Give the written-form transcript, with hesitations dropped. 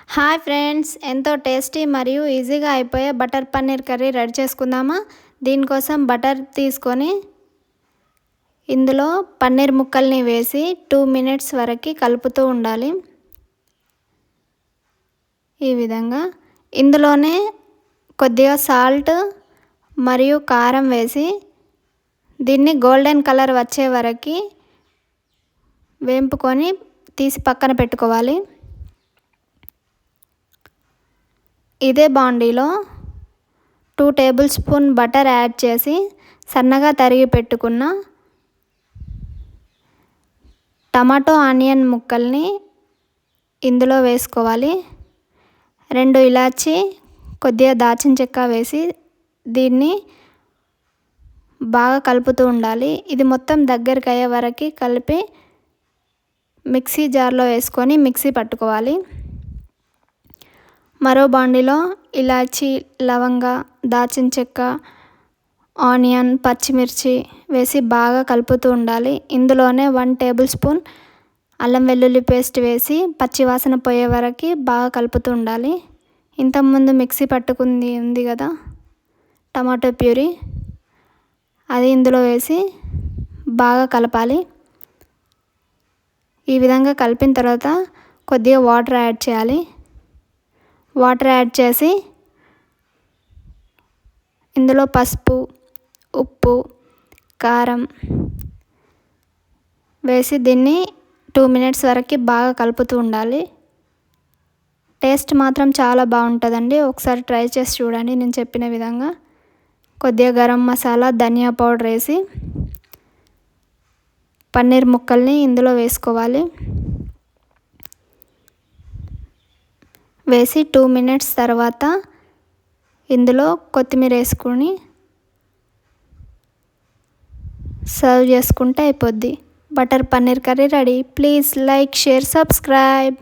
Hi friends, ఎంతో tasty మరియు ఈజీగా అయిపోయే బటర్ పన్నీర్ కర్రీ రెడీ చేసుకుందామా. దీనికోసం బటర్ తీసుకొని ఇందులో పన్నీర్ ముక్కల్ని వేసి 2 మినిట్స్ వరకు కలుపుతూ ఉండాలి. ఈ విధంగా ఇందులోనే కొద్దిగా సాల్ట్ మరియు కారం వేసి దీన్ని గోల్డెన్ కలర్ వచ్చే వరకు వేంపుకొని తీసి పక్కన పెట్టుకోవాలి. ఇదే బాండీలో 2 టేబుల్ స్పూన్ బటర్ యాడ్ చేసి సన్నగా తరిగి పెట్టుకున్న టమాటో ఆనియన్ ముక్కల్ని ఇందులో వేసుకోవాలి. 2 ఇలాచి, కొద్దిగా దాల్చిన చెక్క వేసి దీన్ని బాగా కలుపుతూ ఉండాలి. ఇది మొత్తం దగ్గరికి అయ్యే వరకు కలిపి మిక్సీ జార్లో వేసుకొని మిక్సీ పట్టుకోవాలి. మరో బాండీలో ఇలాచి, లవంగ, దాల్చిన చెక్క, ఆనియన్, పచ్చిమిర్చి వేసి బాగా కలుపుతూ ఉండాలి. ఇందులోనే 1 టేబుల్ స్పూన్ అల్లం వెల్లుల్లి పేస్ట్ వేసి పచ్చివాసన పోయే వరకు బాగా కలుపుతూ ఉండాలి. ఇంతకుముందు మిక్సీ పట్టుకుంది ఉంది కదా టమాటో ప్యూరీ, అది ఇందులో వేసి బాగా కలపాలి. ఈ విధంగా కలిపిన తర్వాత కొద్దిగా వాటర్ యాడ్ చేయాలి. వాటర్ యాడ్ చేసి ఇందులో పసుపు, ఉప్పు, కారం వేసి దీన్ని 2 మినిట్స్ వరకు బాగా కలుపుతూ ఉండాలి. టేస్ట్ మాత్రం చాలా బాగుంటుందండి. ఒకసారి ట్రై చేసి చూడండి నేను చెప్పిన విధంగా. కొద్దిగా గరం మసాలా, ధనియా పౌడర్ వేసి పన్నీర్ ముక్కల్ని ఇందులో వేసుకోవాలి. వేసి 2 మినిట్స్ తర్వాత ఇందులో కొత్తిమీర వేసుకొని సర్వ్ చేసుకుంటే అయిపోద్ది. Butter paneer curry ready. Please like, share, subscribe.